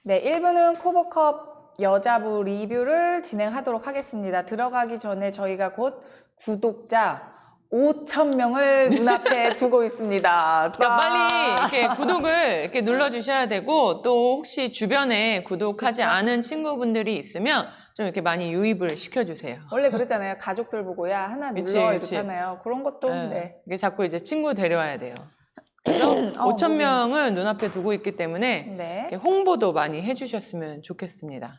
네, 1부는 코보컵 여자부 리뷰를 진행하도록 하겠습니다. 들어가기 전에 저희가 곧 구독자 5,000명을 눈앞에 두고 있습니다. 그러니까 빨리 이렇게 구독을 이렇게 눌러주셔야 되고, 또 혹시 주변에 구독하지 그쵸? 않은 친구분들이 있으면 좀 이렇게 많이 유입을 시켜주세요. 원래 그러잖아요. 가족들 보고 야 하나 그치, 눌러 그치. 이러잖아요. 그런 것도 네. 네. 이게 자꾸 이제 친구 데려와야 돼요. 그래서 5,000명을 눈앞에 두고 있기 때문에 네. 이렇게 홍보도 많이 해주셨으면 좋겠습니다.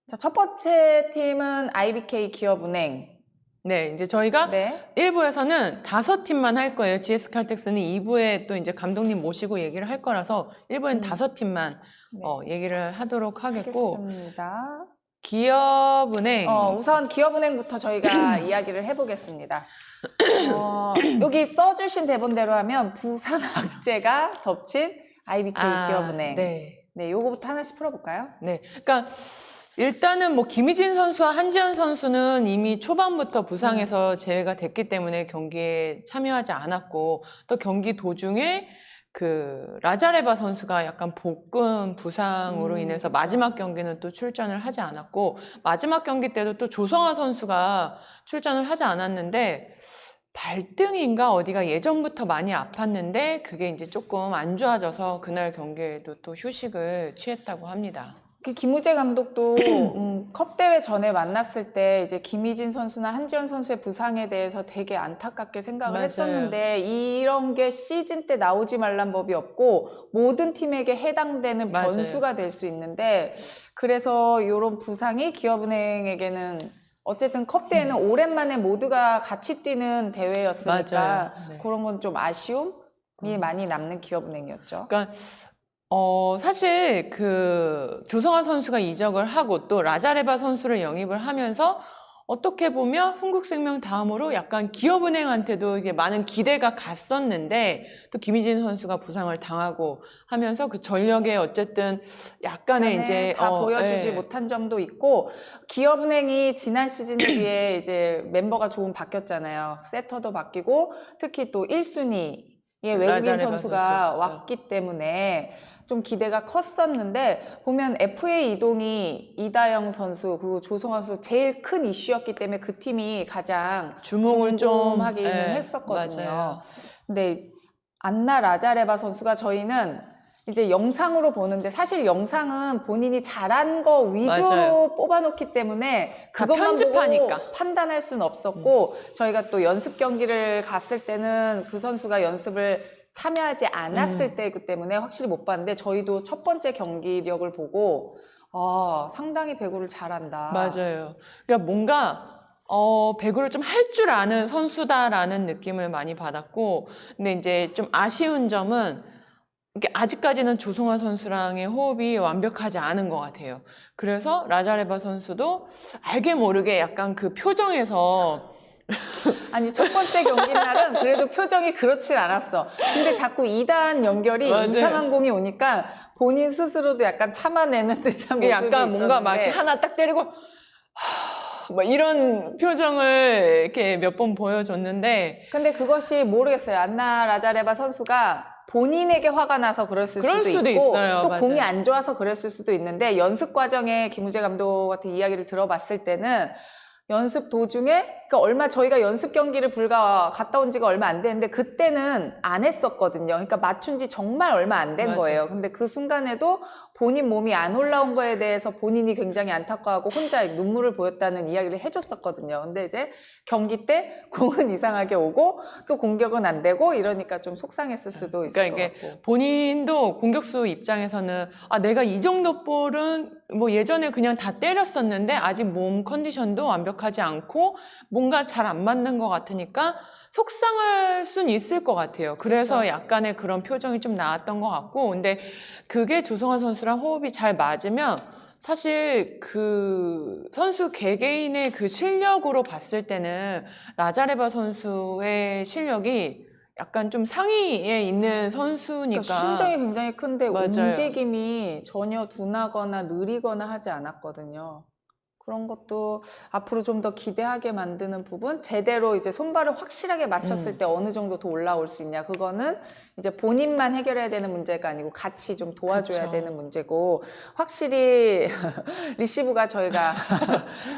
자, 첫 번째 팀은 IBK 기업은행. 네, 이제 저희가 네. 1부에서는 5팀만 할 거예요. GS칼텍스는 2부에 또 이제 감독님 모시고 얘기를 할 거라서 1부엔 5팀만 네. 얘기를 하도록 하겠고, 하겠습니다. 기업은행. 우선 기업은행부터 저희가 이야기를 해보겠습니다. 여기 써주신 대본대로 하면 부산 악재가 덮친 IBK 기업은행. 네. 네, 요거부터 하나씩 풀어볼까요? 네. 그러니까 일단은 뭐 김희진 선수와 한지연 선수는 이미 초반부터 부상에서 제외가 됐기 때문에 경기에 참여하지 않았고, 또 경기 도중에 그 라자레바 선수가 약간 복근 부상으로 인해서 그쵸. 마지막 경기는 또 출전을 하지 않았고, 마지막 경기 때도 또 조성아 선수가 출전을 하지 않았는데 발등인가 어디가 예전부터 많이 아팠는데 그게 이제 조금 안 좋아져서 그날 경기에도 또 휴식을 취했다고 합니다. 그 김우재 감독도 컵 대회 전에 만났을 때 이제 김희진 선수나 한지연 선수의 부상에 대해서 되게 안타깝게 생각을 맞아요. 했었는데 이런 게 시즌 때 나오지 말란 법이 없고 모든 팀에게 해당되는 맞아요. 변수가 될 수 있는데 그래서 이런 부상이 기업은행에게는 어쨌든 컵 대회는 오랜만에 모두가 같이 뛰는 대회였으니까 맞아요. 네. 그런 건 좀 아쉬움이 많이 남는 기업은행이었죠. 그러니까 사실 그 조성아 선수가 이적을 하고 또 라자레바 선수를 영입을 하면서 어떻게 보면 흥국생명 다음으로 약간 기업은행한테도 이게 많은 기대가 갔었는데 또 김희진 선수가 부상을 당하고 하면서 그 전력에 어쨌든 약간의 이제 다 보여주지 못한 점도 있고 기업은행이 지난 시즌에 비해 이제 멤버가 조금 바뀌었잖아요. 세터도 바뀌고 특히 또 1순위의 외국인 라자레바 선수가 선수. 왔기 때문에 좀 기대가 컸었는데 보면 FA 이동이 이다영 선수 그리고 조성아 선수 제일 큰 이슈였기 때문에 그 팀이 가장 주목을 좀 궁금하기는 네, 했었거든요. 맞아요. 근데 안나 라자레바 선수가 저희는 이제 영상으로 보는데 사실 영상은 본인이 잘한 거 위주로 맞아요. 뽑아놓기 때문에 다 그것만 편집하니까. 보고 판단할 수는 없었고 저희가 또 연습 경기를 갔을 때는 그 선수가 연습을 참여하지 않았을 때이기 때문에 확실히 못 봤는데 저희도 첫 번째 경기력을 보고 상당히 배구를 잘한다. 맞아요. 그러니까 뭔가 배구를 좀 할 줄 아는 선수다라는 느낌을 많이 받았고, 근데 이제 좀 아쉬운 점은 이게 아직까지는 조성아 선수랑의 호흡이 완벽하지 않은 것 같아요. 그래서 라자레바 선수도 알게 모르게 약간 그 표정에서 아니 첫 번째 경기 날은 그래도 표정이 그렇진 않았어. 근데 자꾸 2단 연결이 맞아요. 이상한 공이 오니까 본인 스스로도 약간 참아내는 듯한 모습이 약간 뭔가 막 이렇게 있었는데 하나 딱 때리고 막 이런 표정을 이렇게 몇 번 보여줬는데 근데 그것이 모르겠어요. 안나 라자레바 선수가 본인에게 화가 나서 그랬을 그럴 수도 수도 있고 있어요. 또 맞아요. 공이 안 좋아서 그랬을 수도 있는데 연습 과정에 김우재 감독 같은 이야기를 들어봤을 때는 연습 도중에 그러니까 저희가 연습 경기를 불과 갔다 온 지가 얼마 안 됐는데 그때는 안 했었거든요. 그러니까 맞춘 지 정말 얼마 안 된 맞아요. 거예요. 근데 그 순간에도 본인 몸이 안 올라온 거에 대해서 본인이 굉장히 안타까워하고 혼자 눈물을 보였다는 이야기를 해줬었거든요. 근데 이제 경기 때 공은 이상하게 오고 또 공격은 안 되고 이러니까 좀 속상했을 수도 있을 그러니까 것 이게 같고. 본인도 공격수 입장에서는 내가 이 정도 볼은 뭐 예전에 그냥 다 때렸었는데 아직 몸 컨디션도 완벽하지 않고 뭔가 잘 안 맞는 것 같으니까 속상할 순 있을 것 같아요. 그래서 그쵸. 약간의 그런 표정이 좀 나왔던 것 같고, 근데 그게 조성아 선수랑 호흡이 잘 맞으면 사실 그 선수 개개인의 그 실력으로 봤을 때는 라자레바 선수의 실력이 약간 좀 상위에 있는 선수니까. 그러니까 신장이 굉장히 큰데 맞아요. 움직임이 전혀 둔하거나 느리거나 하지 않았거든요. 그런 것도 앞으로 좀 더 기대하게 만드는 부분, 제대로 이제 손발을 확실하게 맞췄을 때 어느 정도 더 올라올 수 있냐, 그거는 이제 본인만 해결해야 되는 문제가 아니고 같이 좀 도와줘야 그쵸. 되는 문제고, 확실히 리시브가 저희가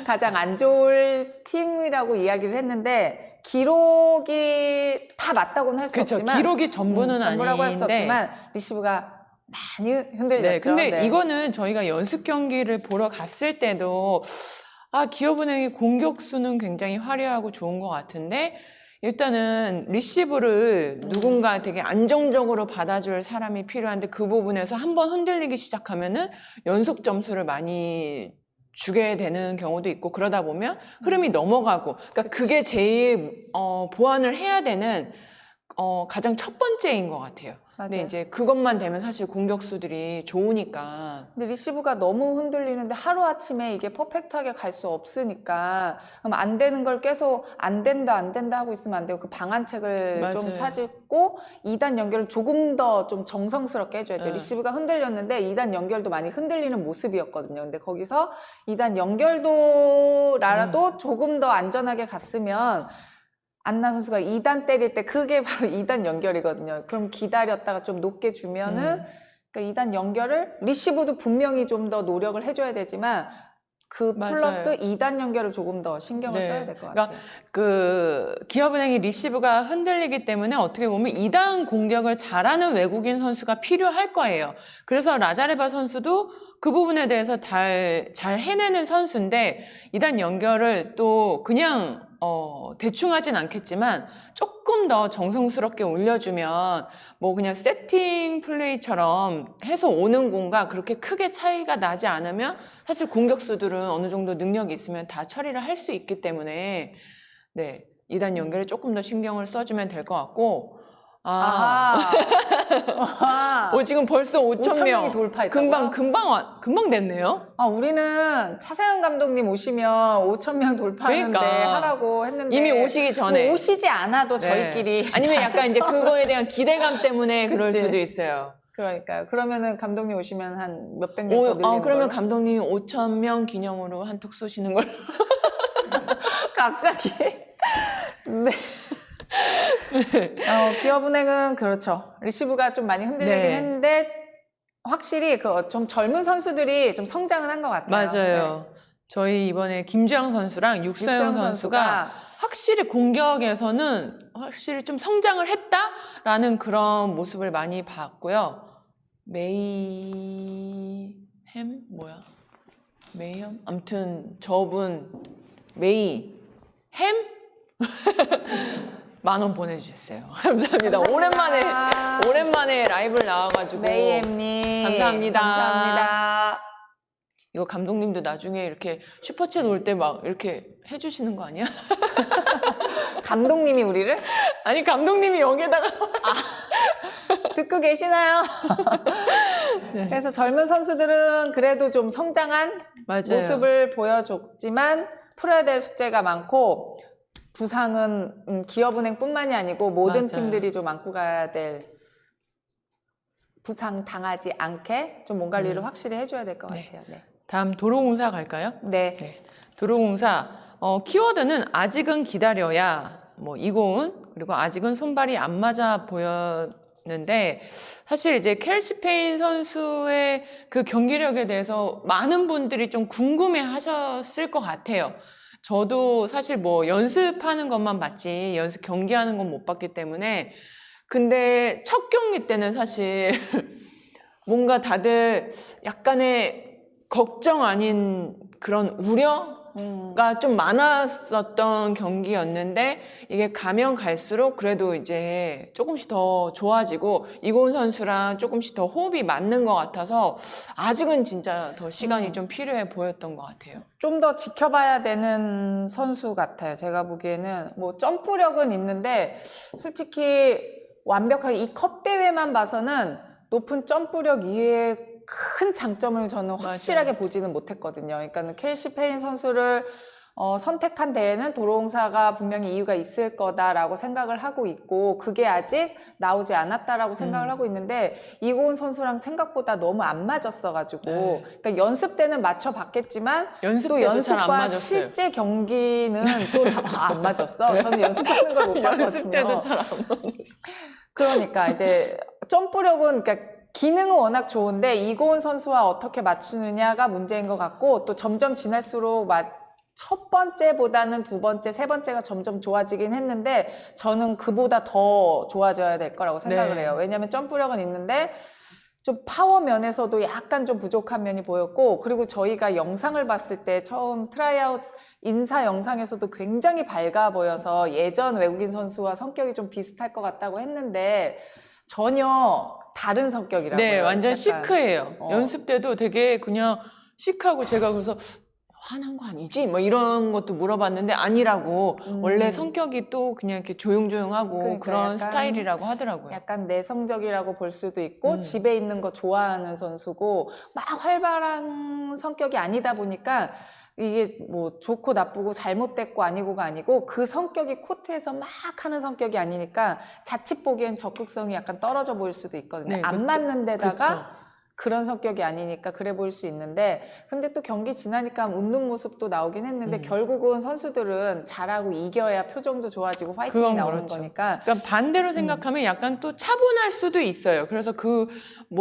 가장 안 좋을 팀이라고 이야기를 했는데, 기록이 다 맞다고는 할 수 그렇죠. 없지만, 기록이 전부는 전부라고 할 수 아닌데. 없지만 리시브가 많이 흔들렸죠. 네, 근데 네. 이거는 저희가 연습 경기를 보러 갔을 때도 기업은행의 공격수는 굉장히 화려하고 좋은 것 같은데 일단은 리시브를 누군가 되게 안정적으로 받아줄 사람이 필요한데 그 부분에서 한번 흔들리기 시작하면은 연속 점수를 많이 주게 되는 경우도 있고 그러다 보면 흐름이 넘어가고 그러니까 그게 제일 보완을 해야 되는 가장 첫 번째인 것 같아요. 근데 맞아요. 이제 그것만 되면 사실 공격수들이 좋으니까. 근데 리시브가 너무 흔들리는데 하루아침에 이게 퍼펙트하게 갈 수 없으니까, 그럼 안 되는 걸 계속 안 된다 하고 있으면 안 되고, 그 방안책을 맞아요. 좀 찾고 2단 연결을 조금 더 좀 정성스럽게 해줘야죠. 네. 리시브가 흔들렸는데 2단 연결도 많이 흔들리는 모습이었거든요. 근데 거기서 2단 연결도라도 조금 더 안전하게 갔으면, 안나 선수가 2단 때릴 때 그게 바로 2단 연결이거든요. 그럼 기다렸다가 좀 높게 주면은 그러니까 2단 연결을 리시브도 분명히 좀 더 노력을 해줘야 되지만 그 맞아요. 플러스 2단 연결을 조금 더 신경을 네. 써야 될 것 그러니까 같아요. 그 기업은행이 리시브가 흔들리기 때문에 어떻게 보면 2단 공격을 잘하는 외국인 선수가 필요할 거예요. 그래서 라자레바 선수도 그 부분에 대해서 잘 해내는 선수인데 2단 연결을 또 그냥 대충 하진 않겠지만 조금 더 정성스럽게 올려주면 뭐 그냥 세팅 플레이처럼 해서 오는 공과 그렇게 크게 차이가 나지 않으면 사실 공격수들은 어느 정도 능력이 있으면 다 처리를 할 수 있기 때문에 네 2단 연결에 조금 더 신경을 써주면 될 것 같고 아하. 지금 벌써 5천 명 5,000명이 돌파했다고요? 금방 됐네요. 우리는 차세현 감독님 오시면 5,000명 돌파하는데 그러니까. 하라고 했는데 이미 오시기 전에 뭐 오시지 않아도 네. 저희끼리 아니면 약간 이제 그거에 대한 기대감 때문에 그럴 그치. 수도 있어요. 그러니까요. 그러면은 감독님 오시면 한 몇백 명 더 늘리는 그러면 걸로? 감독님이 5천 명 기념으로 한턱 쏘시는 걸. 갑자기. 네. 기업은행은 그렇죠. 리시브가 좀 많이 흔들리긴 네. 했는데 확실히 그 좀 젊은 선수들이 좀 성장을 한 것 같아요. 맞아요. 저희 이번에 김주영 선수랑 육서영 선수가 확실히 공격에서는 확실히 좀 성장을 했다라는 그런 모습을 많이 봤고요. 메이햄 뭐야? 메이햄? 아무튼 저분 메이햄 10,000원 보내주셨어요. 감사합니다. 오랜만에 라이브를 나와가지고 메이엠님 감사합니다. 감사합니다. 이거 감독님도 나중에 이렇게 슈퍼챗 올 때 막 이렇게 해주시는 거 아니야? 감독님이 우리를 아니 감독님이 여기다가 듣고 계시나요? 네. 그래서 젊은 선수들은 그래도 좀 성장한 맞아요. 모습을 보여줬지만 풀어야 될 숙제가 많고, 부상은 기업은행뿐만이 아니고 모든 맞아요. 팀들이 좀 안고 가야 될, 부상 당하지 않게 좀 몸 관리를 확실히 해줘야 될 것 네. 같아요. 네. 다음 도로공사 갈까요? 네. 네. 도로공사 키워드는 아직은 기다려야 이고은 그리고 아직은 손발이 안 맞아 보였는데 사실 이제 켈시 페인 선수의 그 경기력에 대해서 많은 분들이 좀 궁금해 하셨을 것 같아요. 저도 사실 연습하는 것만 봤지 연습 경기하는 건 못 봤기 때문에 근데 첫 경기 때는 사실 뭔가 다들 약간의 걱정 아닌 그런 우려가 좀 많았었던 경기였는데 이게 가면 갈수록 그래도 이제 조금씩 더 좋아지고 이고은 선수랑 조금씩 더 호흡이 맞는 것 같아서 아직은 진짜 더 시간이 좀 필요해 보였던 것 같아요. 좀 더 지켜봐야 되는 선수 같아요. 제가 보기에는 점프력은 있는데 솔직히 완벽하게 이 컵 대회만 봐서는 높은 점프력 이외에 큰 장점을 저는 확실하게 보지는 못했거든요. 그러니까 켈시 페인 선수를 선택한 대회는 도로공사가 분명히 이유가 있을 거다라고 생각을 하고 있고 그게 아직 나오지 않았다라고 생각을 하고 있는데 이고은 선수랑 생각보다 너무 안 맞았어가지고 네. 그러니까 연습 때는 맞춰봤겠지만 연습 또 때도 잘 안 연습과 맞았어요. 실제 경기는 또 다 안 맞았어. 저는 연습하는 걸 못 봤거든요. 연습 때도 잘 안 맞았어요. 그러니까 이제 점프력은 그러니까 기능은 워낙 좋은데 이고은 선수와 어떻게 맞추느냐가 문제인 것 같고 또 점점 지날수록 첫 번째보다는 두 번째, 세 번째가 점점 좋아지긴 했는데 저는 그보다 더 좋아져야 될 거라고 생각을 네. 해요. 왜냐하면 점프력은 있는데 좀 파워 면에서도 약간 좀 부족한 면이 보였고 그리고 저희가 영상을 봤을 때 처음 트라이아웃 인사 영상에서도 굉장히 밝아 보여서 예전 외국인 선수와 성격이 좀 비슷할 것 같다고 했는데 전혀 다른 성격이라고요. 네, 완전 약간. 시크해요. 연습 때도 되게 그냥 시크하고 제가 그래서 화난 거 아니지? 뭐 이런 것도 물어봤는데 아니라고. 원래 성격이 또 그냥 이렇게 조용조용하고 그러니까 그런 약간- 스타일이라고 하더라고요. 약간 내성적이라고 볼 수도 있고 집에 있는 거 좋아하는 선수고 막 활발한 성격이 아니다 보니까 이게 뭐 좋고 나쁘고 잘못됐고 아니고가 아니고 그 성격이 코트에서 막 하는 성격이 아니니까 자칫 보기엔 적극성이 약간 떨어져 보일 수도 있거든요. 네, 안 맞는 데다가 그쵸. 그런 성격이 아니니까 그래 보일 수 있는데 근데 또 경기 지나니까 웃는 모습도 나오긴 했는데 결국은 선수들은 잘하고 이겨야 표정도 좋아지고 화이팅이 그건 나오는 그렇죠. 거니까 그러니까 반대로 생각하면 약간 또 차분할 수도 있어요. 그래서 그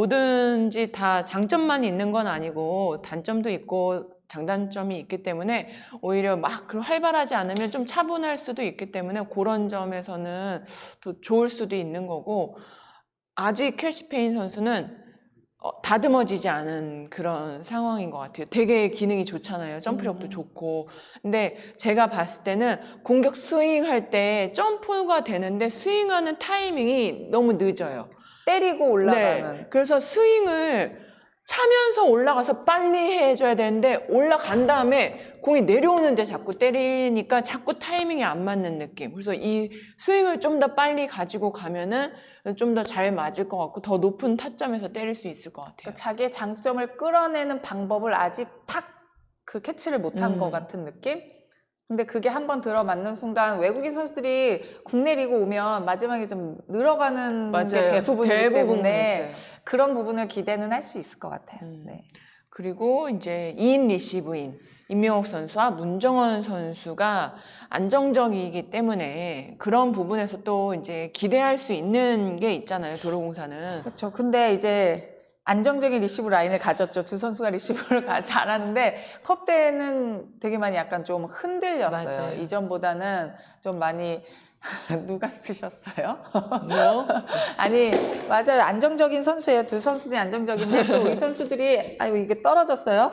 뭐든지 다 장점만 있는 건 아니고 단점도 있고 장단점이 있기 때문에 오히려 막 그런 활발하지 않으면 좀 차분할 수도 있기 때문에 그런 점에서는 더 좋을 수도 있는 거고 아직 켈시 페인 선수는 다듬어지지 않은 그런 상황인 것 같아요. 되게 기능이 좋잖아요. 점프력도 좋고. 근데 제가 봤을 때는 공격 스윙할 때 점프가 되는데 스윙하는 타이밍이 너무 늦어요. 때리고 올라가는 네. 그래서 스윙을 차면서 올라가서 빨리 해줘야 되는데 올라간 다음에 공이 내려오는데 자꾸 때리니까 자꾸 타이밍이 안 맞는 느낌. 그래서 이 스윙을 좀 더 빨리 가지고 가면은 좀 더 잘 맞을 것 같고 더 높은 타점에서 때릴 수 있을 것 같아요. 그러니까 자기의 장점을 끌어내는 방법을 아직 탁 그 캐치를 못한 것 같은 느낌? 근데 그게 한번 들어맞는 순간 외국인 선수들이 국내 리그 오면 마지막에 좀 늘어가는 게 맞아요. 대부분이기 대부분 때문에 그랬어요. 그런 부분을 기대는 할 수 있을 것 같아요. 네. 그리고 이제 2인 리시브인 임명옥 선수와 문정원 선수가 안정적이기 때문에 그런 부분에서 또 이제 기대할 수 있는 게 있잖아요. 도로공사는. 그렇죠. 근데 이제 안정적인 리시브 라인을 가졌죠. 두 선수가 리시브를 잘하는데 컵 때는 되게 많이 약간 좀 흔들렸어요. 맞아요. 이전보다는 좀 많이 누가 쓰셨어요? 뭐? 아니 맞아요. 안정적인 선수예요. 두 선수들이 안정적인데 또 이 선수들이 아이고 이게 떨어졌어요.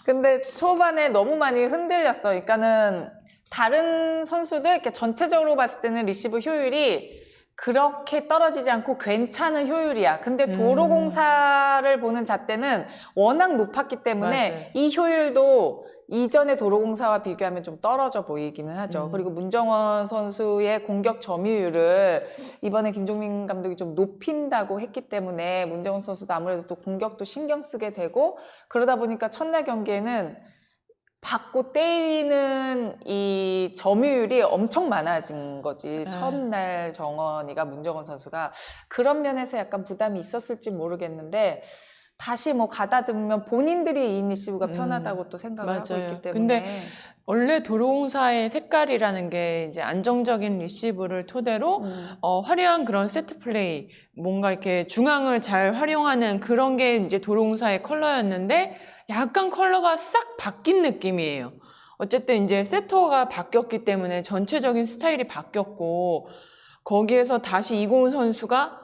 근데 초반에 너무 많이 흔들렸어. 그러니까는 다른 선수들 이렇게 전체적으로 봤을 때는 리시브 효율이 그렇게 떨어지지 않고 괜찮은 효율이야. 근데 도로공사를 보는 잣대는 워낙 높았기 때문에 맞아요. 이 효율도 이전의 도로공사와 비교하면 좀 떨어져 보이기는 하죠. 그리고 문정원 선수의 공격 점유율을 이번에 김종민 감독이 좀 높인다고 했기 때문에 문정원 선수도 아무래도 또 공격도 신경 쓰게 되고 그러다 보니까 첫날 경기에는 받고 때리는 이 점유율이 엄청 많아진 거지. 첫날 정원이가 문정원 선수가 그런 면에서 약간 부담이 있었을지 모르겠는데 다시 뭐 가다듬으면 본인들이 이 리시브가 편하다고 또 생각을 하고 맞아요. 있기 때문에 근데 원래 도로공사의 색깔이라는 게 이제 안정적인 리시브를 토대로 화려한 그런 세트 플레이, 뭔가 이렇게 중앙을 잘 활용하는 그런 게 이제 도로공사의 컬러였는데 약간 컬러가 싹 바뀐 느낌이에요. 어쨌든 이제 세터가 바뀌었기 때문에 전체적인 스타일이 바뀌었고 거기에서 다시 이고은 선수가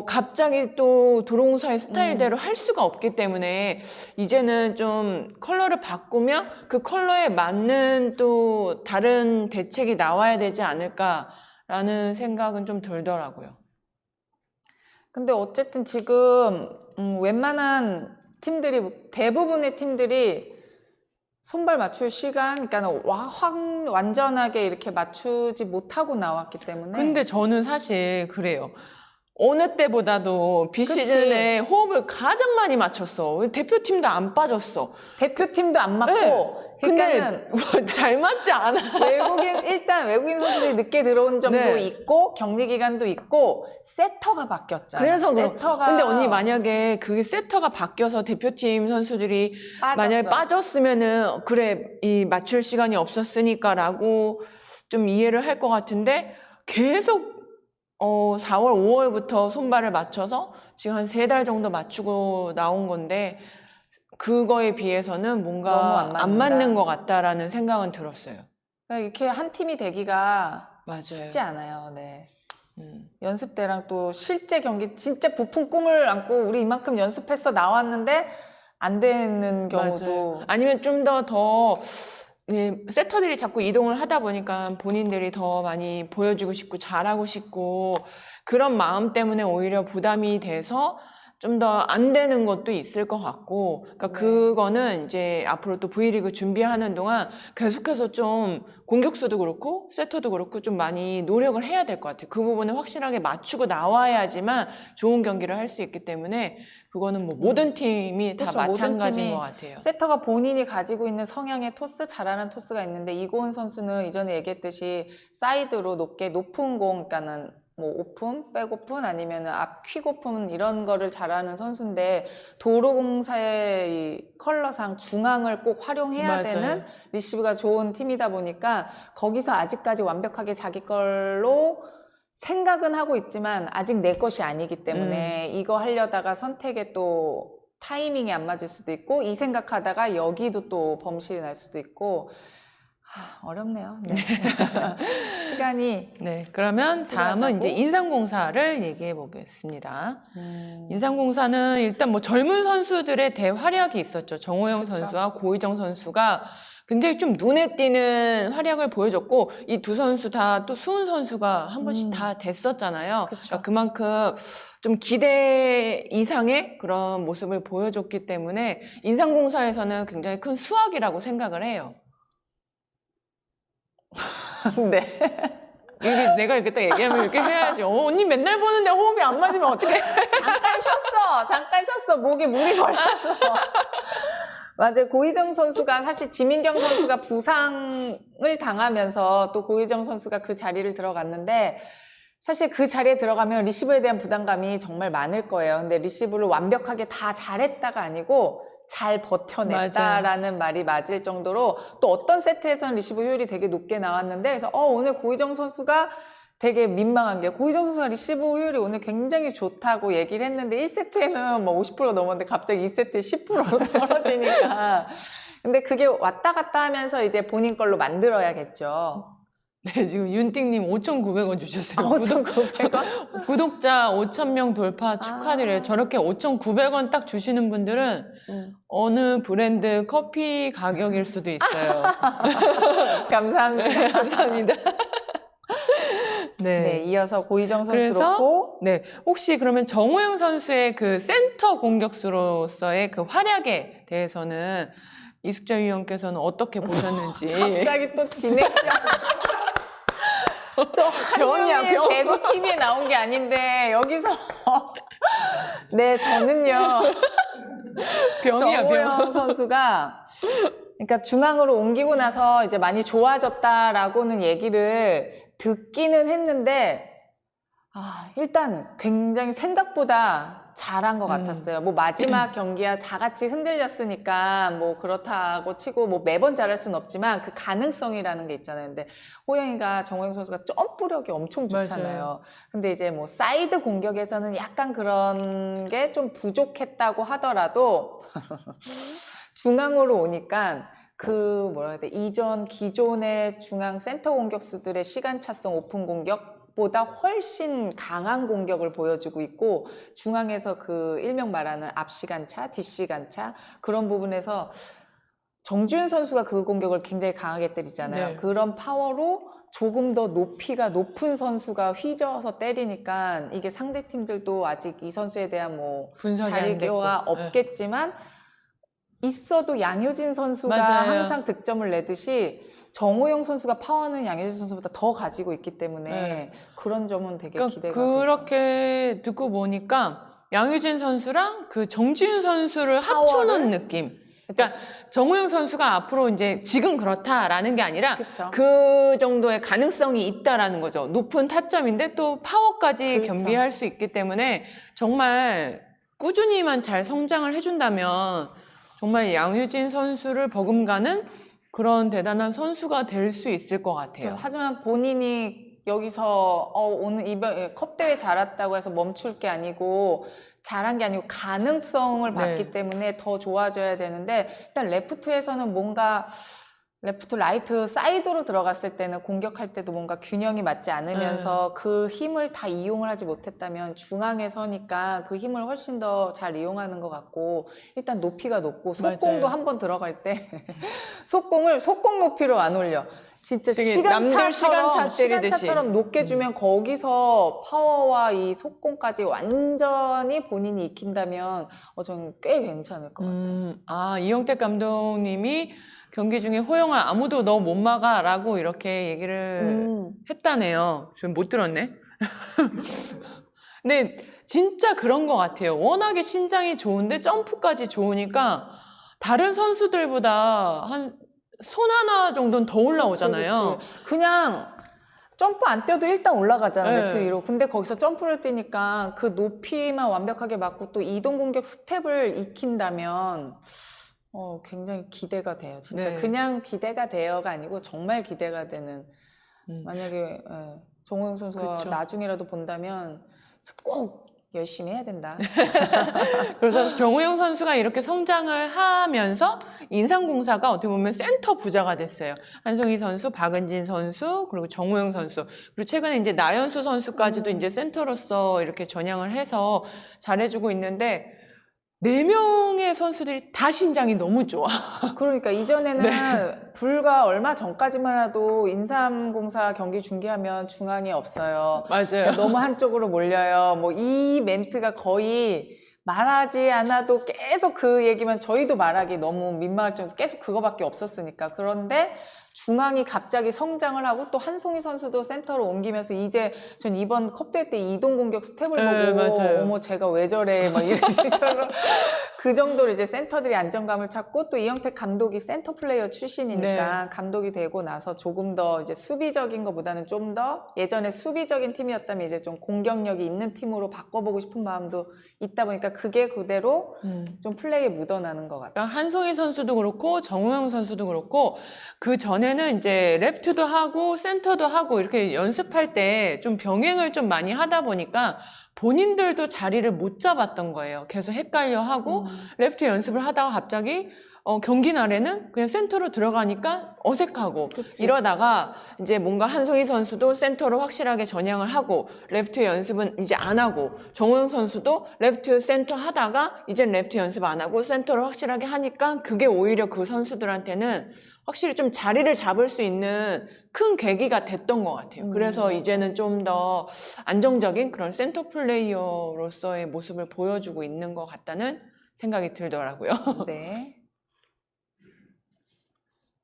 갑자기 또 도로공사의 스타일대로 할 수가 없기 때문에 이제는 좀 컬러를 바꾸면 그 컬러에 맞는 또 다른 대책이 나와야 되지 않을까라는 생각은 좀 들더라고요. 근데 어쨌든 지금 웬만한 팀들이 대부분의 팀들이 손발 맞출 시간, 그러니까 완전하게 이렇게 맞추지 못하고 나왔기 때문에. 근데 저는 사실 그래요. 어느 때보다도 그치. 비시즌에 호흡을 가장 많이 맞췄어. 대표팀도 안 빠졌어. 대표팀도 안 맞고 네. 그러니까는 근데 잘 맞지 않아. 일단 외국인 선수들이 늦게 들어온 점도 네. 있고 격리 기간도 있고 세터가 바뀌었잖아. 그래서 세터가 근데 언니 만약에 그 세터가 바뀌어서 대표팀 선수들이 빠졌어. 만약에 빠졌으면은 그래 이 맞출 시간이 없었으니까라고 좀 이해를 할 것 같은데 계속 4월, 5월부터 손발을 맞춰서 지금 한 3달 정도 맞추고 나온 건데 그거에 비해서는 너무 뭔가 안 안 맞는다. 맞는 것 같다라는 생각은 들었어요. 이렇게 한 팀이 되기가 맞아요. 쉽지 않아요. 네. 음. 연습 때랑 또 실제 경기 진짜 부푼 꿈을 안고 우리 이만큼 연습해서 나왔는데 안 되는 경우도 맞아요. 아니면 좀 더 세터들이 자꾸 이동을 하다 보니까 본인들이 더 많이 보여주고 싶고 잘하고 싶고 그런 마음 때문에 오히려 부담이 돼서 좀 더 안 되는 것도 있을 것 같고 그러니까 네. 그거는 이제 앞으로 또 V리그 준비하는 동안 계속해서 좀 공격수도 그렇고 세터도 그렇고 좀 많이 노력을 해야 될 것 같아요. 그 부분을 확실하게 맞추고 나와야지만 좋은 경기를 할 수 있기 때문에 그거는 뭐 모든 팀이 다 그렇죠. 모든 마찬가지인 팀이 것 같아요. 세터가 본인이 가지고 있는 성향의 토스, 잘하는 토스가 있는데 이고은 선수는 이전에 얘기했듯이 사이드로 높은 공, 그러니까는 뭐 오픈, 백오픈 아니면 앞 퀵오픈 이런 거를 잘하는 선수인데 도로공사의 이 컬러상 중앙을 꼭 활용해야 맞아요. 되는 리시브가 좋은 팀이다 보니까 거기서 아직까지 완벽하게 자기 걸로 생각은 하고 있지만 아직 내 것이 아니기 때문에 이거 하려다가 선택에 또 타이밍이 안 맞을 수도 있고 이 생각하다가 여기도 또 범실이 날 수도 있고 어렵네요. 네. 시간이 네, 그러면 다음은 이제 필요하다고? 인삼공사를 얘기해 보겠습니다. 인삼공사는 일단 뭐 젊은 선수들의 대활약이 있었죠. 정호영 그쵸. 선수와 고희정 선수가 굉장히 좀 눈에 띄는 활약을 보여줬고 이 두 선수 다 또 수훈 선수가 한 번씩 다 됐었잖아요. 그쵸. 그러니까 그만큼 좀 기대 이상의 그런 모습을 보여줬기 때문에 인삼공사에서는 굉장히 큰 수확이라고 생각을 해요. 네. 이게 내가 이렇게 딱 얘기하면 이렇게 해야지. 언니 맨날 보는데 호흡이 안 맞으면 어떡해? 잠깐 쉬었어. 목에 물이 걸렸어. 맞아요. 고희정 선수가 사실 지민경 선수가 부상을 당하면서 또 고희정 선수가 그 자리를 들어갔는데 사실 그 자리에 들어가면 리시브에 대한 부담감이 정말 많을 거예요. 근데 리시브를 완벽하게 다 잘했다가 아니고 잘 버텨냈다라는 말이 맞을 정도로 또 어떤 세트에서는 리시브 효율이 되게 높게 나왔는데 그래서 오늘 고희정 선수가 되게 민망한 게 고희정 선수가 리시브 효율이 오늘 굉장히 좋다고 얘기를 했는데 1세트에는 뭐 50%가 넘었는데 갑자기 2세트에 10%로 떨어지니까 근데 그게 왔다 갔다 하면서 이제 본인 걸로 만들어야겠죠. 네, 지금 윤띵님 5,900원 주셨어요. 5,900원? 구독자 5,000명 돌파 축하드려요. 저렇게 5,900원 딱 주시는 분들은 어느 브랜드 커피 가격일 수도 있어요. 감사합니다. 감사합니다. 네, 이어서 고희정 선수 그래서 그렇고 네, 혹시 그러면 정호영 선수의 그 센터 공격수로서의 그 활약에 대해서는 이숙자 위원께서는 어떻게 보셨는지. 갑자기 또 진행력. 저 병이야, 병. 배구 TV에 나온 게 아닌데 여기서 네 저는요 병이야, 정호영 병. 선수가 그러니까 중앙으로 옮기고 나서 이제 많이 좋아졌다라고는 얘기를 듣기는 했는데 일단 굉장히 생각보다 잘한 것 같았어요. 뭐 마지막 경기야 다 같이 흔들렸으니까 뭐 그렇다고 치고 뭐 매번 잘할 수는 없지만 그 가능성이라는 게 있잖아요. 근데 호영이가 정호영 선수가 점프력이 엄청 좋잖아요. 맞아요. 근데 이제 뭐 사이드 공격에서는 약간 그런 게 좀 부족했다고 하더라도 중앙으로 오니까 그 뭐라 해야 돼 이전 기존의 중앙 센터 공격수들의 시간차성 오픈 공격보다 훨씬 강한 공격을 보여주고 있고 중앙에서 그 일명 말하는 앞시간차, 뒷시간차 그런 부분에서 정준 선수가 그 공격을 굉장히 강하게 때리잖아요. 네. 그런 파워로 조금 더 높이가 높은 선수가 휘저어서 때리니까 이게 상대 팀들도 아직 이 선수에 대한 뭐 분석이 안 됐고. 자리가 없겠지만 있어도 양효진 선수가 맞아요. 항상 득점을 내듯이 정우영 선수가 파워는 양효진 선수보다 더 가지고 있기 때문에 네. 그런 점은 되게 그러니까 기대가 그렇게 듣고 보니까 양효진 선수랑 그 정지윤 선수를 파워를? 합쳐놓은 느낌. 그러니까 정우영 선수가 앞으로 이제 지금 그렇다라는 게 아니라 그쵸. 그 정도의 가능성이 있다라는 거죠. 높은 타점인데 또 파워까지 그렇죠. 겸비할 수 있기 때문에 정말 꾸준히만 잘 성장을 해준다면 정말 양효진 선수를 버금가는 그런 대단한 선수가 될 수 있을 것 같아요. 하지만 본인이 여기서 오늘 이번 컵 대회 잘했다고 해서 멈출 게 아니고 잘한 게 아니고 가능성을 봤기 네. 때문에 더 좋아져야 되는데 일단 레프트에서는 뭔가 레프트 라이트 사이드로 들어갔을 때는 공격할 때도 뭔가 균형이 맞지 않으면서 그 힘을 다 이용을 하지 못했다면 중앙에 서니까 그 힘을 훨씬 더 잘 이용하는 것 같고 일단 높이가 높고 속공도 맞아요. 한번 들어갈 때 속공 높이로 안 올려. 진짜 되게 남들 시간차 때리듯이. 시간차처럼 높게 주면 거기서 파워와 이 속공까지 완전히 본인이 익힌다면 저는 꽤 괜찮을 것 같아요. 이영택 감독님이 경기 중에 호영아 아무도 너 못 막아라고 이렇게 얘기를 했다네요. 좀 못 들었네. 근데 진짜 그런 것 같아요. 워낙에 신장이 좋은데 점프까지 좋으니까 다른 선수들보다 한 손 하나 정도는 더 올라오잖아요. 그치. 그냥 점프 안 뛰어도 일단 올라가잖아, 네. 네트 위로. 근데 거기서 점프를 뛰니까 그 높이만 완벽하게 맞고 또 이동 공격 스텝을 익힌다면 굉장히 기대가 돼요. 진짜 네. 그냥 기대가 돼요가 아니고 정말 기대가 되는. 음. 만약에 정우영 선수가 그쵸. 나중이라도 본다면 꼭 열심히 해야 된다. 그래서 정우영 선수가 이렇게 성장을 하면서 인삼공사가 어떻게 보면 센터 부자가 됐어요. 한송희 선수, 박은진 선수, 그리고 정우영 선수. 그리고 최근에 이제 나연수 선수까지도 이제 센터로서 이렇게 전향을 해서 잘해주고 있는데 4명의 선수들이 다 신장이 너무 좋아. 그러니까 이전에는 불과 얼마 전까지만 해도 인삼공사 경기 중계하면 중앙이 없어요. 맞아요. 그러니까 너무 한쪽으로 몰려요. 뭐 이 멘트가 거의 말하지 않아도 계속 그 얘기만 저희도 말하기 너무 민망할 정도 계속 그거밖에 없었으니까. 그런데 중앙이 갑자기 성장을 하고 또 한송희 선수도 센터로 옮기면서 이제 전 이번 컵대회 때 이동 공격 스텝을 보고 맞아요. 어머 제가 왜 저래 막 이런 식으로 그 정도로 이제 센터들이 안정감을 찾고 또 이영택 감독이 센터 플레이어 출신이니까 감독이 되고 나서 조금 더 이제 수비적인 것보다는 좀 더 예전에 수비적인 팀이었다면 이제 좀 공격력이 있는 팀으로 바꿔보고 싶은 마음도 있다 보니까 그게 그대로 좀 플레이에 묻어나는 것 같아요. 그러니까 한송희 선수도 그렇고 정우영 선수도 그렇고 그 전에는 이제 레프트도 하고 센터도 하고 이렇게 연습할 때 좀 병행을 좀 많이 하다 보니까 본인들도 자리를 못 잡았던 거예요. 계속 헷갈려 하고 레프트 연습을 하다가 갑자기 경기 날에는 그냥 센터로 들어가니까 어색하고 그치. 이러다가 이제 뭔가 한송희 선수도 센터로 확실하게 전향을 하고 레프트 연습은 이제 안 하고 정우영 선수도 레프트 센터 하다가 이젠 레프트 연습 안 하고 센터로 확실하게 하니까 그게 오히려 그 선수들한테는 확실히 좀 자리를 잡을 수 있는 큰 계기가 됐던 것 같아요. 그래서 이제는 좀 더 안정적인 그런 센터 플레이어로서의 모습을 보여주고 있는 것 같다는 생각이 들더라고요. 네.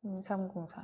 인삼공사.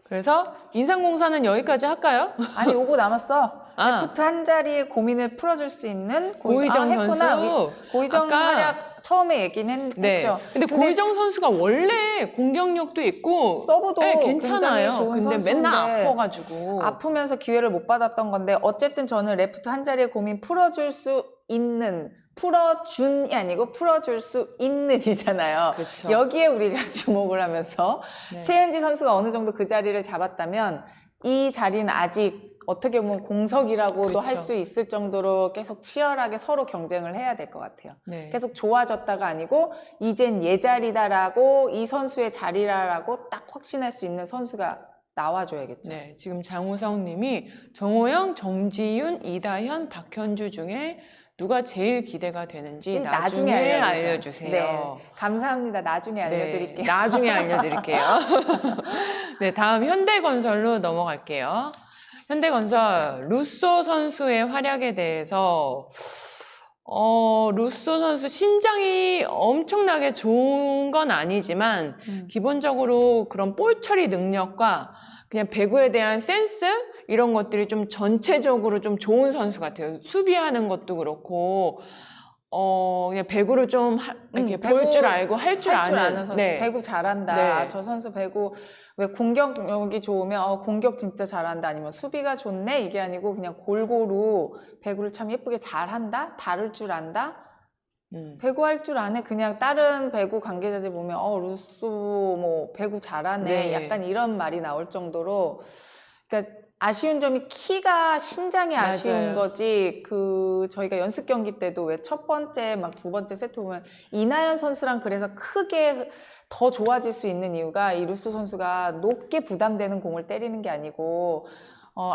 그래서 인상공사는 여기까지 할까요? 아니 요거 남았어. 아. 레프트 한 자리에 고민을 풀어줄 수 있는 고희정 했구나. 선수. 고희정 아까 활약 처음에 얘기는 네. 했죠. 근데 고희정 선수가 원래 공격력도 있고 서브도 네, 굉장히 괜찮아요. 좋은 근데 선수인데 맨날 아파가지고 아프면서 기회를 못 받았던 건데 어쨌든 저는 레프트 한 자리에 고민 풀어줄 수 있는 풀어준이 아니고 풀어줄 수 있는이잖아요. 그쵸. 여기에 우리가 주목을 하면서 네. 최은지 선수가 어느 정도 그 자리를 잡았다면 이 자리는 아직 어떻게 보면 공석이라고도 할 수 있을 정도로 계속 치열하게 서로 경쟁을 해야 될 것 같아요. 네. 계속 좋아졌다가 아니고 이젠 얘 자리다라고 이 선수의 자리라고 딱 확신할 수 있는 선수가 나와줘야겠죠. 네, 지금 장우성 님이 정호영, 정지윤, 이다현, 박현주 중에 누가 제일 기대가 되는지 나중에 알려주세요. 네, 감사합니다. 나중에 알려드릴게요. 네, 나중에 알려드릴게요. 네, 다음 현대건설로 넘어갈게요. 현대건설 루소 선수의 활약에 대해서 루소 선수 신장이 엄청나게 좋은 건 아니지만 기본적으로 그런 볼 처리 능력과 그냥 배구에 대한 센스 이런 것들이 좀 전체적으로 좀 좋은 선수 같아요. 수비하는 것도 그렇고 그냥 배구를 좀 이렇게 볼 줄 알고 할 줄 아는 선수. 네. 배구 잘한다. 네. 저 선수 배구 왜 공격력이 좋으면 공격 진짜 잘한다. 아니면 수비가 좋네. 이게 아니고 그냥 골고루 배구를 참 예쁘게 잘한다. 다룰 줄 안다. 배구 할 줄 아네. 그냥 다른 배구 관계자들 보면 루소 뭐 배구 잘하네. 네. 약간 이런 말이 나올 정도로 그러니까 아쉬운 점이 키가 신장이 아쉬운 맞아요. 거지. 저희가 연습 경기 때도 왜 첫 번째 막 두 번째 세트 보면 이나연 선수랑 그래서 크게 더 좋아질 수 있는 이유가 이 루소 선수가 높게 부담되는 공을 때리는 게 아니고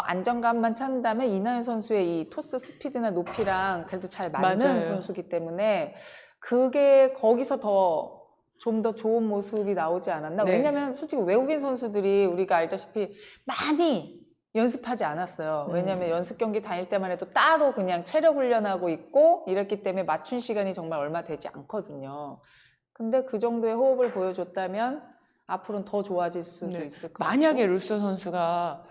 안정감만 찾는다면 이나연 선수의 이 토스 스피드나 높이랑 그래도 잘 맞는 맞아요. 선수기 때문에 그게 거기서 좀 더 좋은 모습이 나오지 않았나? 네. 왜냐면 솔직히 외국인 선수들이 우리가 알다시피 많이 연습하지 않았어요. 왜냐면 연습 경기 다닐 때만 해도 따로 그냥 체력 훈련하고 있고 이랬기 때문에 맞춘 시간이 정말 얼마 되지 않거든요. 근데 그 정도의 호흡을 보여줬다면 앞으로는 더 좋아질 수도 네. 있을 것 만약에 같고. 루소 선수가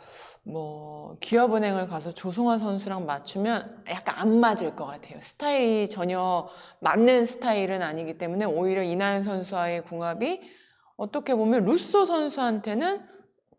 뭐 기업은행을 가서 조성환 선수랑 맞추면 약간 안 맞을 것 같아요. 스타일이 전혀 맞는 스타일은 아니기 때문에 오히려 이나연 선수와의 궁합이 어떻게 보면 루소 선수한테는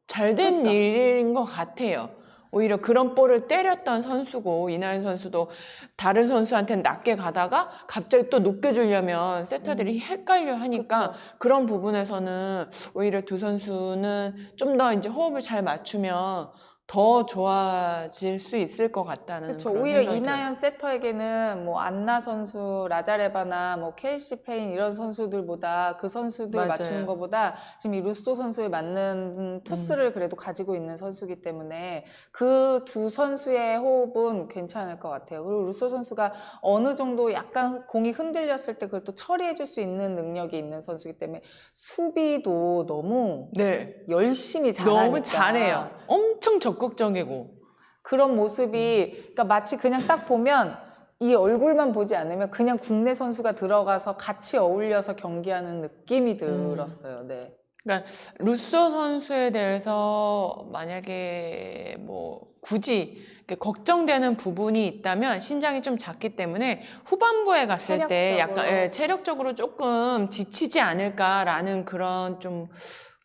잘된 그러니까. 일인 것 같아요. 오히려 그런 볼을 때렸던 선수고 이나연 선수도 다른 선수한테는 낮게 가다가 갑자기 또 높게 주려면 세터들이 헷갈려 하니까 그쵸. 그런 부분에서는 오히려 두 선수는 좀 더 이제 호흡을 잘 맞추면 더 좋아질 수 있을 것 같다는 그렇죠. 그런 오히려 생각이 들어요. 이나연 세터에게는 뭐 안나 선수, 라자레바나 뭐 켈시 페인 이런 선수들보다 그 선수들 맞아요. 맞추는 것보다 지금 이 루소 선수에 맞는 토스를 그래도 가지고 있는 선수기 때문에 그 두 선수의 호흡은 괜찮을 것 같아요. 그리고 루소 선수가 어느 정도 약간 공이 흔들렸을 때 그걸 또 처리해 줄 수 있는 능력이 있는 선수이기 때문에 수비도 너무 네. 열심히 잘하니까. 너무 잘해요. 엄청 적극적이고. 그런 모습이 그러니까 마치 그냥 딱 보면 이 얼굴만 보지 않으면 그냥 국내 선수가 들어가서 같이 어울려서 경기하는 느낌이 들었어요. 네. 그러니까 루소 선수에 대해서 만약에 뭐 굳이 이렇게 걱정되는 부분이 있다면 신장이 좀 작기 때문에 후반부에 갔을 때 약간 체력적으로. 체력적으로 조금 지치지 않을까라는 그런 좀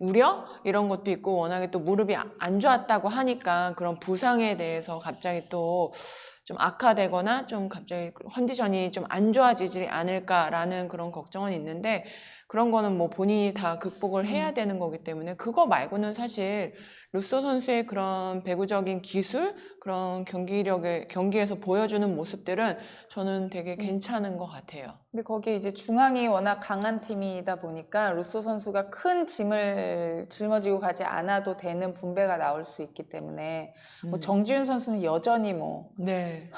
우려 이런 것도 있고 워낙에 또 무릎이 안 좋았다고 하니까 그런 부상에 대해서 갑자기 또 좀 악화되거나 좀 갑자기 컨디션이 좀 안 좋아지지 않을까라는 그런 걱정은 있는데 그런 거는 뭐 본인이 다 극복을 해야 되는 거기 때문에 그거 말고는 사실 루소 선수의 그런 배구적인 기술, 그런 경기에서 보여주는 모습들은 저는 되게 괜찮은 것 같아요. 근데 거기 이제 중앙이 워낙 강한 팀이다 보니까 루소 선수가 큰 짐을 짊어지고 가지 않아도 되는 분배가 나올 수 있기 때문에 뭐 정지훈 선수는 여전히 뭐 네.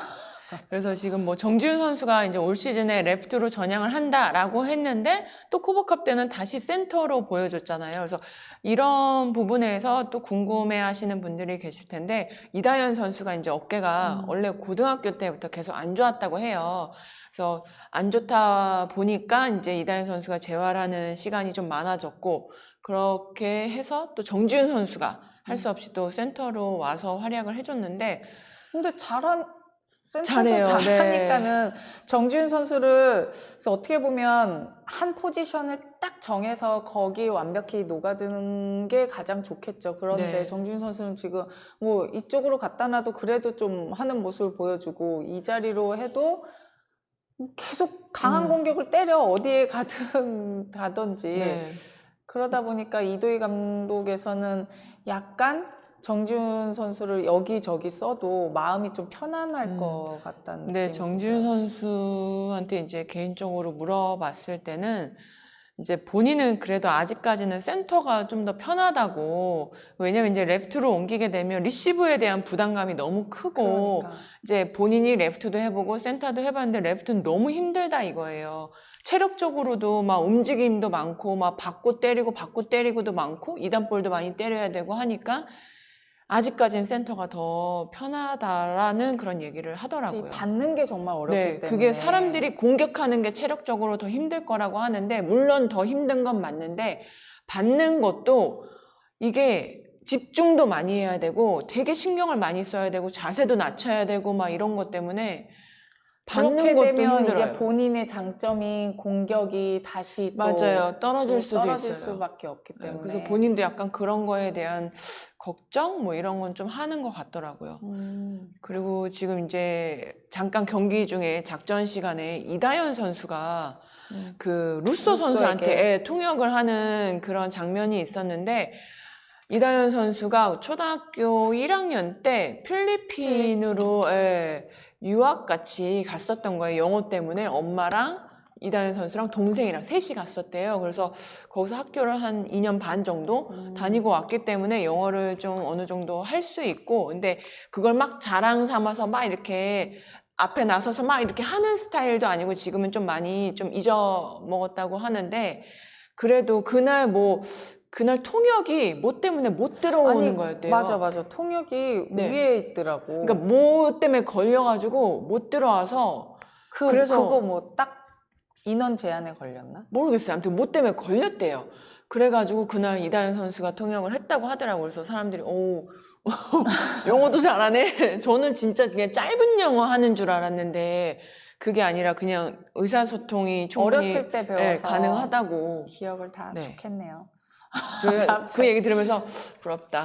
그래서 지금 뭐 정지훈 선수가 이제 올 시즌에 레프트로 전향을 한다라고 했는데 또 코보컵 때는 다시 센터로 보여줬잖아요. 그래서 이런 부분에서 또 궁금해 하시는 분들이 계실 텐데 이다현 선수가 이제 어깨가 원래 고등학교 때부터 계속 안 좋았다고 해요. 그래서 안 좋다 보니까 이제 이다현 선수가 재활하는 시간이 좀 많아졌고 그렇게 해서 또 정지훈 선수가 할 수 없이 또 센터로 와서 활약을 해줬는데 근데 센터도 잘해요. 잘하니까는 정지훈 선수를 그래서 어떻게 보면 한 포지션을 딱 정해서 거기 완벽히 녹아드는 게 가장 좋겠죠. 그런데 네. 정지훈 선수는 지금 뭐 이쪽으로 갖다 놔도 그래도 좀 하는 모습을 보여주고 이 자리로 해도 계속 강한 공격을 때려 어디에 가든지 네. 그러다 보니까 이도희 감독에서는 약간 정지훈 선수를 여기저기 써도 마음이 좀 편안할 것 같다는 근데 느낌이 정지훈 들어요. 선수한테 이제 개인적으로 물어봤을 때는 이제 본인은 그래도 아직까지는 센터가 좀 더 편하다고. 왜냐면 이제 레프트로 옮기게 되면 리시브에 대한 부담감이 너무 크고 그러니까. 이제 본인이 레프트도 해보고 센터도 해봤는데 레프트는 너무 힘들다 이거예요. 체력적으로도 막 움직임도 많고 막 받고 때리고도 많고 이단볼도 많이 때려야 되고 하니까 아직까지는 센터가 더 편하다라는 그런 얘기를 하더라고요. 받는 게 정말 어렵기 네, 때문에. 그게 사람들이 공격하는 게 체력적으로 더 힘들 거라고 하는데, 물론 더 힘든 건 맞는데, 받는 것도 이게 집중도 많이 해야 되고, 되게 신경을 많이 써야 되고, 자세도 낮춰야 되고, 막 이런 것 때문에 받는 그렇게 것도 되면 힘들어요. 이제 본인의 장점인 공격이 다시 또 맞아요. 떨어질 수도 떨어질 있어요. 수밖에 없기 네, 때문에. 그래서 본인도 약간 그런 거에 대한 걱정? 뭐 이런 건 좀 하는 것 같더라고요. 그리고 지금 이제 잠깐 경기 중에 작전 시간에 이다현 선수가 그 루소 루소에게. 선수한테 통역을 하는 그런 장면이 있었는데, 이다현 선수가 초등학교 1학년 때 필리핀으로 유학 같이 갔었던 거예요. 영어 때문에 엄마랑 이다현 선수랑 동생이랑 셋이 갔었대요. 그래서 거기서 학교를 한 2년 반 정도 다니고 왔기 때문에 영어를 좀 어느 정도 할 수 있고, 근데 그걸 막 자랑 삼아서 막 이렇게 앞에 나서서 막 이렇게 하는 스타일도 아니고, 지금은 좀 많이 좀 잊어먹었다고 하는데, 그래도 그날 통역이 뭐 때문에 못 들어오는 아니, 거였대요. 맞아. 통역이 네. 위에 있더라고. 그러니까 뭐 때문에 걸려가지고 못 들어와서, 그래서 그거 뭐 딱 인원 제한에 걸렸나? 모르겠어요. 아무튼 뭐 때문에 걸렸대요. 그래가지고 그날 이다현 선수가 통역을 했다고 하더라고요. 그래서 사람들이 오 영어도 잘하네. 저는 진짜 그냥 짧은 영어 하는 줄 알았는데 그게 아니라 그냥 의사소통이 충분히 어렸을 때 배워서 가능하다고. 기억을 다 네. 좋겠네요. 저희가 그 얘기 들으면서 부럽다.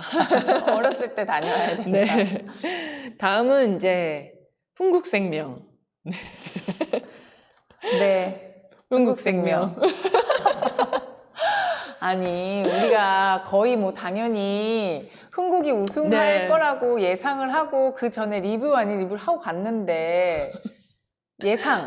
어렸을 때 다녀야 된다. 네. 다음은 이제 흥국생명. 네. 흥국생명. 아니, 우리가 거의 뭐 당연히 흥국이 우승할 네. 거라고 예상을 하고 그 전에 리뷰 아닌 리뷰를 하고 갔는데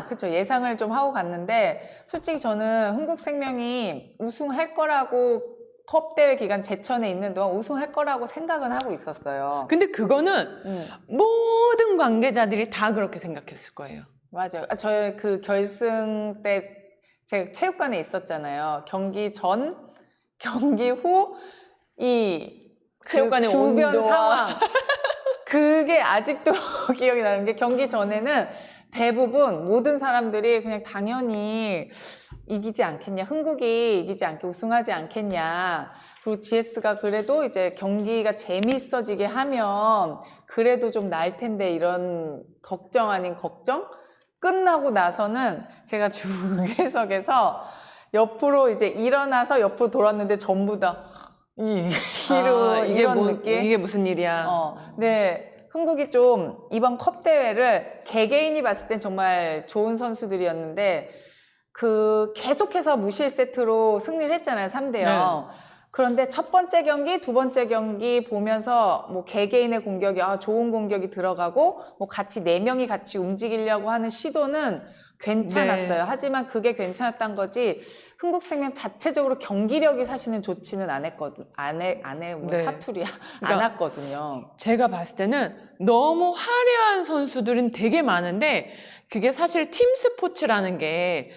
그쵸. 예상을 좀 하고 갔는데 솔직히 저는 흥국생명이 우승할 거라고 컵 대회 기간 제천에 있는 동안 우승할 거라고 생각은 하고 있었어요. 근데 그거는 모든 관계자들이 다 그렇게 생각했을 거예요. 맞아요. 저희 그 결승 때 제가 체육관에 있었잖아요. 경기 전, 경기 후, 체육관의 주변 온도와. 상황. 그게 아직도 기억이 나는 게 경기 전에는 대부분 모든 사람들이 그냥 당연히 이기지 않겠냐. 흥국이 이기지 않게 우승하지 않겠냐. 그리고 GS가 그래도 이제 경기가 재미있어지게 하면 그래도 좀 나을 텐데 이런 걱정 아닌 걱정? 끝나고 나서는 제가 중계석에서 옆으로 이제 일어나서 옆으로 돌았는데 전부 다 이런 느낌? 이게 무슨 일이야. 네, 흥국이 좀 이번 컵 대회를 개개인이 봤을 땐 정말 좋은 선수들이었는데 계속해서 무실 세트로 승리를 했잖아요. 3대0. 네. 그런데 첫 번째 경기, 두 번째 경기 보면서 뭐 개개인의 공격이 좋은 공격이 들어가고 뭐 같이 4명이 같이 움직이려고 하는 시도는 괜찮았어요. 네. 하지만 그게 괜찮았던 거지 흥국생명 자체적으로 경기력이 사실은 좋지는 않았거든. 뭐 네. 사투리야. 그러니까 않았거든요. 제가 봤을 때는 너무 화려한 선수들은 되게 많은데, 그게 사실 팀 스포츠라는 게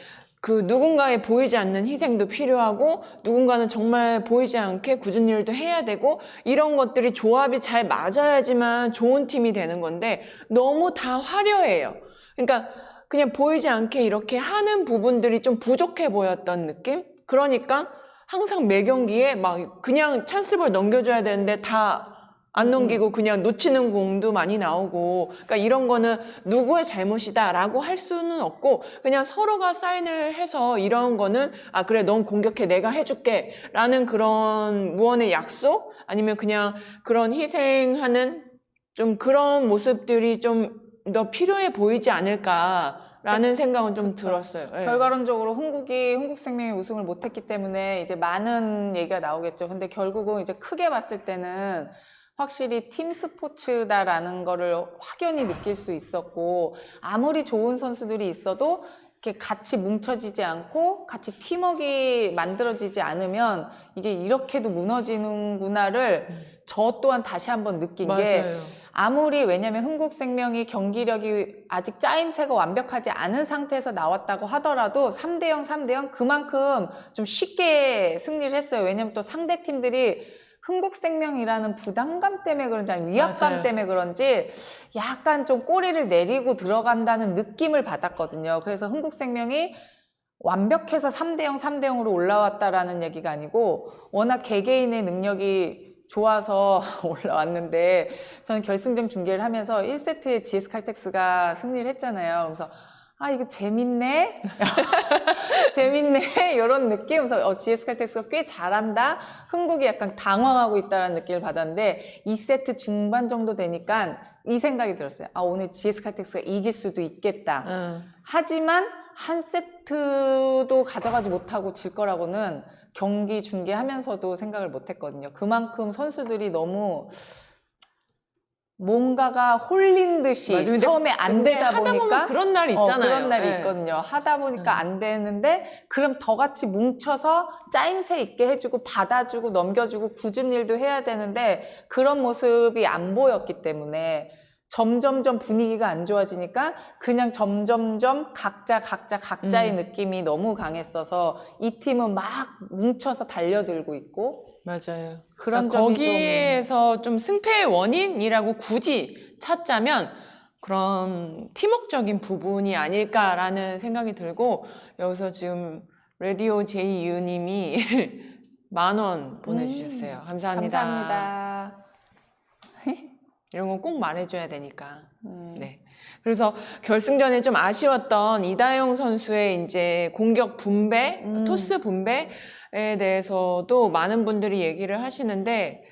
그 누군가의 보이지 않는 희생도 필요하고, 누군가는 정말 보이지 않게 굳은 일도 해야 되고, 이런 것들이 조합이 잘 맞아야지만 좋은 팀이 되는 건데, 너무 다 화려해요. 그러니까 그냥 보이지 않게 이렇게 하는 부분들이 좀 부족해 보였던 느낌? 그러니까 항상 매 경기에 막 그냥 찬스볼 넘겨줘야 되는데 다 안 넘기고 그냥 놓치는 공도 많이 나오고, 그러니까 이런 거는 누구의 잘못이다라고 할 수는 없고, 그냥 서로가 사인을 해서 이런 거는 그래 넌 공격해 내가 해줄게 라는 그런 무언의 약속, 아니면 그냥 그런 희생하는 좀 그런 모습들이 좀 더 필요해 보이지 않을까라는 생각은 좀 들었어요. 네. 결과론적으로 흥국생명이 우승을 못했기 때문에 이제 많은 얘기가 나오겠죠. 근데 결국은 이제 크게 봤을 때는 확실히 팀 스포츠다라는 거를 확연히 느낄 수 있었고, 아무리 좋은 선수들이 있어도 이렇게 같이 뭉쳐지지 않고 같이 팀워크가 만들어지지 않으면 이게 이렇게도 무너지는구나를 저 또한 다시 한번 느낀 게, 왜냐면 흥국생명이 경기력이 아직 짜임새가 완벽하지 않은 상태에서 나왔다고 하더라도 3대0 그만큼 좀 쉽게 승리를 했어요. 왜냐면 또 상대 팀들이 흥국생명이라는 부담감 때문에 그런지 아니면 위압감 맞아요. 때문에 그런지 약간 좀 꼬리를 내리고 들어간다는 느낌을 받았거든요. 그래서 흥국생명이 완벽해서 3대0, 3대0으로 올라왔다라는 얘기가 아니고 워낙 개개인의 능력이 좋아서 올라왔는데 저는 결승전 중계를 하면서 1세트에 GS 칼텍스가 승리를 했잖아요. 그래서 아 이거 재밌네? 재밌네? 이런 느낌? 그래서 GS 칼텍스가 꽤 잘한다? 흥국이 약간 당황하고 있다는 느낌을 받았는데 2세트 중반 정도 되니까 이 생각이 들었어요. 아 오늘 GS 칼텍스가 이길 수도 있겠다. 하지만 한 세트도 가져가지 못하고 질 거라고는 경기 중계하면서도 생각을 못 했거든요. 그만큼 선수들이 너무 뭔가가 홀린 듯이 맞아. 근데 처음에 안 근데 되다 하다 보면 보니까 그런 날이 있잖아요. 그런 날이 예. 있거든요. 하다 보니까 안 되는데 그럼 더 같이 뭉쳐서 짜임새 있게 해주고 받아주고 넘겨주고 굳은 일도 해야 되는데 그런 모습이 안 보였기 때문에 점점점 분위기가 안 좋아지니까 그냥 점점점 각자의 느낌이 너무 강했어서 이 팀은 막 뭉쳐서 달려들고 있고 맞아요. 그런 그러니까 점이 거기에서 좀 승패의 원인이라고 굳이 찾자면 그런 팀워크적인 부분이 아닐까라는 생각이 들고 여기서 지금 라디오 제이유님이 10,000원 보내주셨어요. 감사합니다. 감사합니다. 이런 건 꼭 말해줘야 되니까. 네. 그래서 결승전에 좀 아쉬웠던 이다영 선수의 이제 공격 분배, 토스 분배에 대해서도 많은 분들이 얘기를 하시는데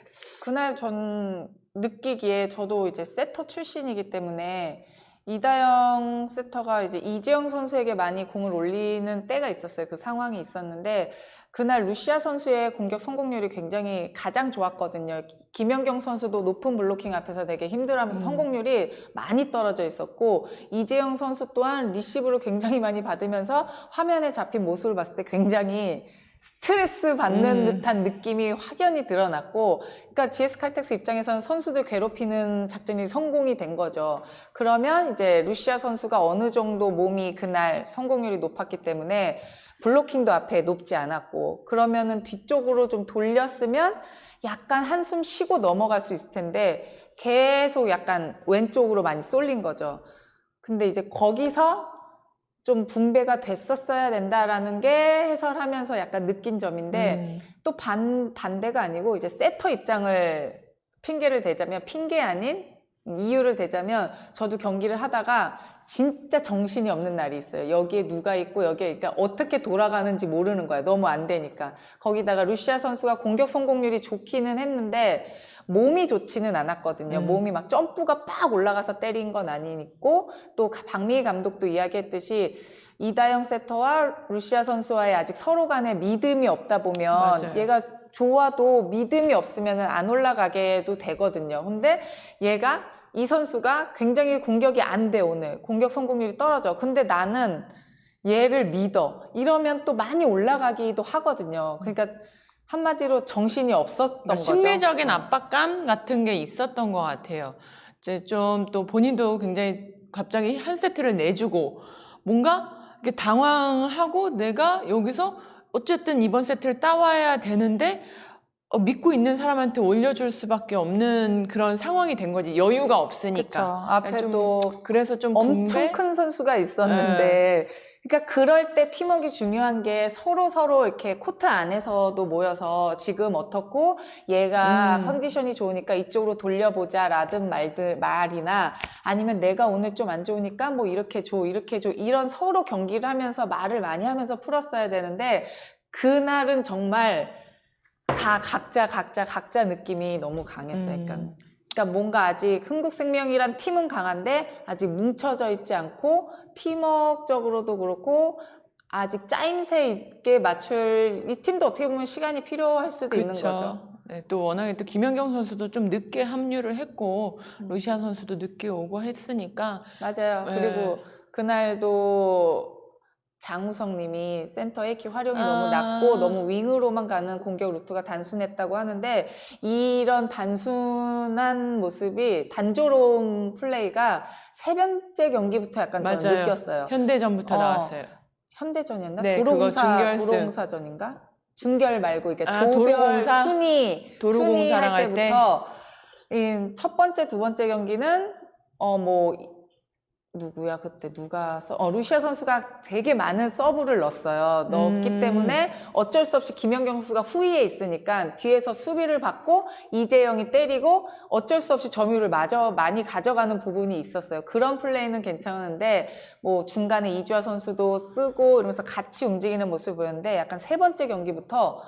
그날 전 느끼기에 저도 이제 세터 출신이기 때문에 이다영 세터가 이제 이재영 선수에게 많이 공을 올리는 때가 있었어요. 그 상황이 있었는데 그날 루시아 선수의 공격 성공률이 굉장히 가장 좋았거든요. 김연경 선수도 높은 블로킹 앞에서 되게 힘들어하면서 성공률이 많이 떨어져 있었고 이재영 선수 또한 리시브를 굉장히 많이 받으면서 화면에 잡힌 모습을 봤을 때 굉장히 스트레스 받는 듯한 느낌이 확연히 드러났고 그러니까 GS 칼텍스 입장에서는 선수들 괴롭히는 작전이 성공이 된 거죠. 그러면 이제 루시아 선수가 어느 정도 몸이 그날 성공률이 높았기 때문에 블로킹도 앞에 높지 않았고 그러면은 뒤쪽으로 좀 돌렸으면 약간 한숨 쉬고 넘어갈 수 있을 텐데 계속 약간 왼쪽으로 많이 쏠린 거죠. 근데 이제 거기서 좀 분배가 됐었어야 된다라는 게 해설하면서 약간 느낀 점인데 또 반대가 아니고 이제 세터 입장을 핑계를 대자면 핑계 아닌 이유를 대자면 저도 경기를 하다가 진짜 정신이 없는 날이 있어요. 여기에 누가 있고 여기에 그러니까 어떻게 돌아가는지 모르는 거야. 너무 안 되니까. 거기다가 루시아 선수가 공격 성공률이 좋기는 했는데 몸이 좋지는 않았거든요. 몸이 막 점프가 빡 올라가서 때린 건 아니고 또 박미희 감독도 이야기했듯이 이다영 세터와 루시아 선수와의 아직 서로 간에 믿음이 없다 보면 맞아요. 얘가 좋아도 믿음이 없으면 안 올라가게도 되거든요. 근데 얘가 이 선수가 굉장히 공격이 안 돼 오늘. 공격 성공률이 떨어져. 근데 나는 얘를 믿어. 이러면 또 많이 올라가기도 하거든요. 그러니까 한마디로 정신이 없었던 거죠. 심리적인 압박감 같은 게 있었던 것 같아요. 이제 좀 또 본인도 굉장히 갑자기 한 세트를 내주고 뭔가 이렇게 당황하고 내가 여기서 어쨌든 이번 세트를 따와야 되는데 믿고 있는 사람한테 올려줄 수밖에 없는 그런 상황이 된 거지. 여유가 없으니까. 그쵸. 앞에도 그래서 좀 엄청 분배? 큰 선수가 있었는데 그러니까 그럴 때 팀워크가 중요한 게 서로 이렇게 코트 안에서도 모여서 지금 어떻고 얘가 컨디션이 좋으니까 이쪽으로 돌려보자 라든 말이나 아니면 내가 오늘 좀 안 좋으니까 뭐 이렇게 줘 이런 서로 경기를 하면서 말을 많이 하면서 풀었어야 되는데 그날은 정말 다 각자 느낌이 너무 강했어요. 그러니까 뭔가 아직 흥국생명이란 팀은 강한데 아직 뭉쳐져 있지 않고 팀워크적으로도 그렇고 아직 짜임새 있게 맞출 이 팀도 어떻게 보면 시간이 필요할 수도 있는 거죠. 네, 또 워낙에 또 김연경 선수도 좀 늦게 합류를 했고 루시아 선수도 늦게 오고 했으니까 맞아요. 네. 그리고 그날도 장우성 님이 센터 에키 활용이 너무 낮고 너무 윙으로만 가는 공격 루트가 단순했다고 하는데 이런 단순한 모습이 단조로운 플레이가 세 번째 경기부터 약간 저는 느꼈어요. 현대전부터 나왔어요. 현대전이었나? 네, 그거 준결승. 도로공사전인가? 준결 말고 그러니까 아, 조별, 도로공사? 순위 도로공사랑 할 할 때? 때부터 첫 번째, 두 번째 경기는 뭐 누구야 그때 누가 루시아 선수가 되게 많은 서브를 넣었기 때문에 어쩔 수 없이 김연경 선수가 후위에 있으니까 뒤에서 수비를 받고 이재영이 때리고 어쩔 수 없이 점유율을 마저 많이 가져가는 부분이 있었어요. 그런 플레이는 괜찮은데 뭐 중간에 이주아 선수도 쓰고 이러면서 같이 움직이는 모습을 보였는데 약간 세 번째 경기부터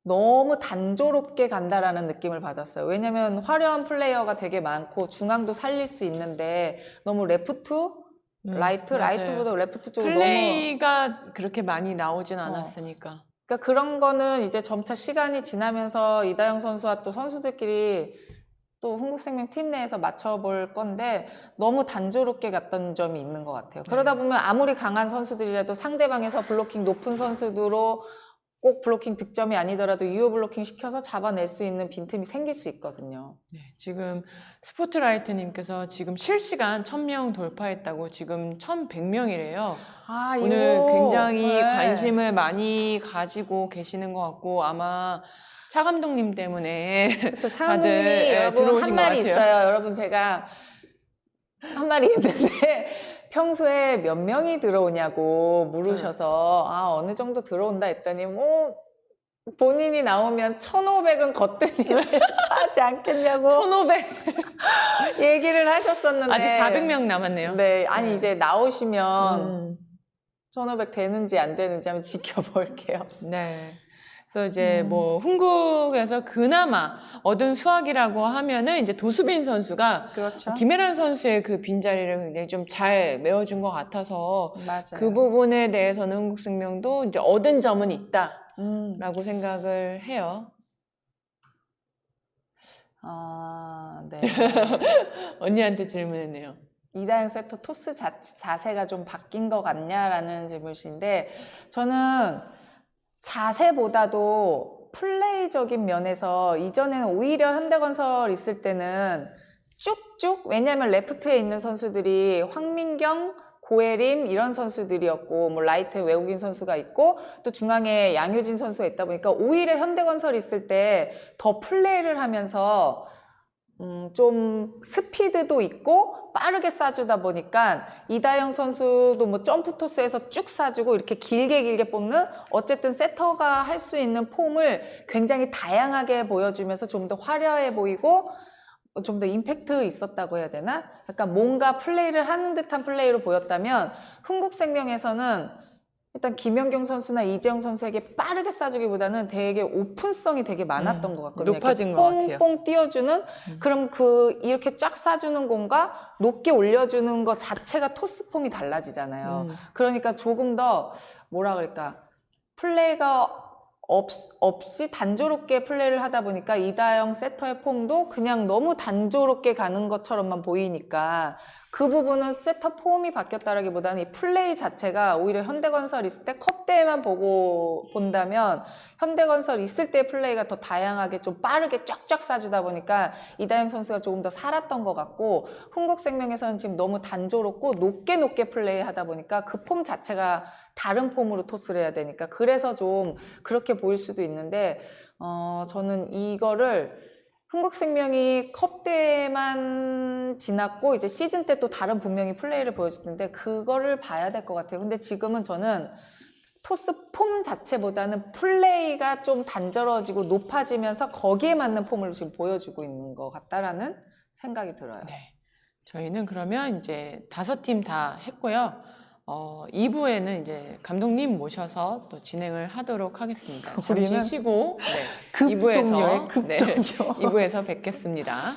너무 단조롭게 간다라는 느낌을 받았어요. 왜냐면 화려한 플레이어가 되게 많고 중앙도 살릴 수 있는데 너무 레프트, 라이트, 맞아요. 라이트보다 레프트 쪽으로 너무 플레이가 그렇게 많이 나오진 않았으니까. 그러니까 그런 거는 이제 점차 시간이 지나면서 이다영 선수와 또 선수들끼리 또 흥국생명 팀 내에서 맞춰볼 건데 너무 단조롭게 갔던 점이 있는 것 같아요. 그러다 보면 아무리 강한 선수들이라도 상대방에서 블로킹 높은 선수들로 꼭 블로킹 득점이 아니더라도 유효 블로킹 시켜서 잡아낼 수 있는 빈틈이 생길 수 있거든요. 네, 지금 스포트라이트님께서 지금 실시간 1000명 돌파했다고 지금 1100명이래요. 아, 오늘 굉장히 네. 관심을 많이 가지고 계시는 것 같고 아마 차 감독님 때문에 그쵸, 차 다들, 감독님이 예, 여러분 들어오신 한 것 말이 같아요. 있어요. 여러분 제가 한 말이 있는데 평소에 몇 명이 들어오냐고 물으셔서 아 어느 정도 들어온다 했더니 뭐 본인이 나오면 1500은 거뜬히 하지 않겠냐고 1500 얘기를 하셨었는데 아직 400명 남았네요. 네, 아니 네. 이제 나오시면 음, 1500 되는지 안 되는지 한번 지켜볼게요. 네. 그래서 이제 뭐 흥국에서 그나마 얻은 수확이라고 하면은 이제 도수빈 선수가 그렇죠. 김혜란 선수의 그 빈자리를 굉장히 좀 잘 메워준 것 같아서 맞아요. 그 부분에 대해서는 흥국생명도 이제 얻은 점은 있다라고 음. 생각을 해요. 아, 네. 언니한테 질문했네요. 이다영 세터 토스 자세가 좀 바뀐 것 같냐라는 질문이신데 저는 자세보다도 플레이적인 면에서 이전에는 오히려 현대건설 있을 때는 쭉쭉 왜냐하면 레프트에 있는 선수들이 황민경, 고혜림 이런 선수들이었고 뭐 라이트 외국인 선수가 있고 또 중앙에 양효진 선수가 있다 보니까 오히려 현대건설 있을 때 더 플레이를 하면서 좀 스피드도 있고 빠르게 쏴주다 보니까 이다영 선수도 뭐 점프 토스에서 쭉 쏴주고 이렇게 길게 뽑는 어쨌든 세터가 할 수 있는 폼을 굉장히 다양하게 보여주면서 좀 더 화려해 보이고 좀 더 임팩트 있었다고 해야 되나? 약간 뭔가 플레이를 하는 듯한 플레이로 보였다면 흥국생명에서는 일단 김연경 선수나 이재영 선수에게 빠르게 쏴주기보다는 되게 오픈성이 되게 많았던 것 같거든요. 높아진 것 같아요. 뽕뽕 띄워주는 그럼 이렇게 쫙 쏴주는 공과 높게 올려주는 것 자체가 토스 폼이 달라지잖아요. 그러니까 조금 더 뭐라 그럴까 플레이가 없이 단조롭게 플레이를 하다 보니까 이다영 세터의 폼도 그냥 너무 단조롭게 가는 것처럼만 보이니까 그 부분은 세터 폼이 바뀌었다라기보다는 이 플레이 자체가 오히려 현대건설 있을 때 컵대회만 본다면 현대건설 있을 때 플레이가 더 다양하게 좀 빠르게 쫙쫙 쏴주다 보니까 이다영 선수가 조금 더 살았던 것 같고 흥국생명에서는 지금 너무 단조롭고 높게 플레이하다 보니까 그 폼 자체가 다른 폼으로 토스를 해야 되니까 그래서 좀 그렇게 보일 수도 있는데 저는 이거를 흥국생명이 컵대만 지났고 이제 시즌 때 또 다른 분명히 플레이를 보여주는데 그거를 봐야 될 것 같아요. 근데 지금은 저는 토스 폼 자체보다는 플레이가 좀 단절어지고 높아지면서 거기에 맞는 폼을 지금 보여주고 있는 것 같다라는 생각이 들어요. 네. 저희는 그러면 이제 5팀 다 했고요. 2부에는 이제 감독님 모셔서 또 진행을 하도록 하겠습니다. 잠시 우리는 쉬고 네, 급종료에 2부에서 급종료. 2부에서 뵙겠습니다.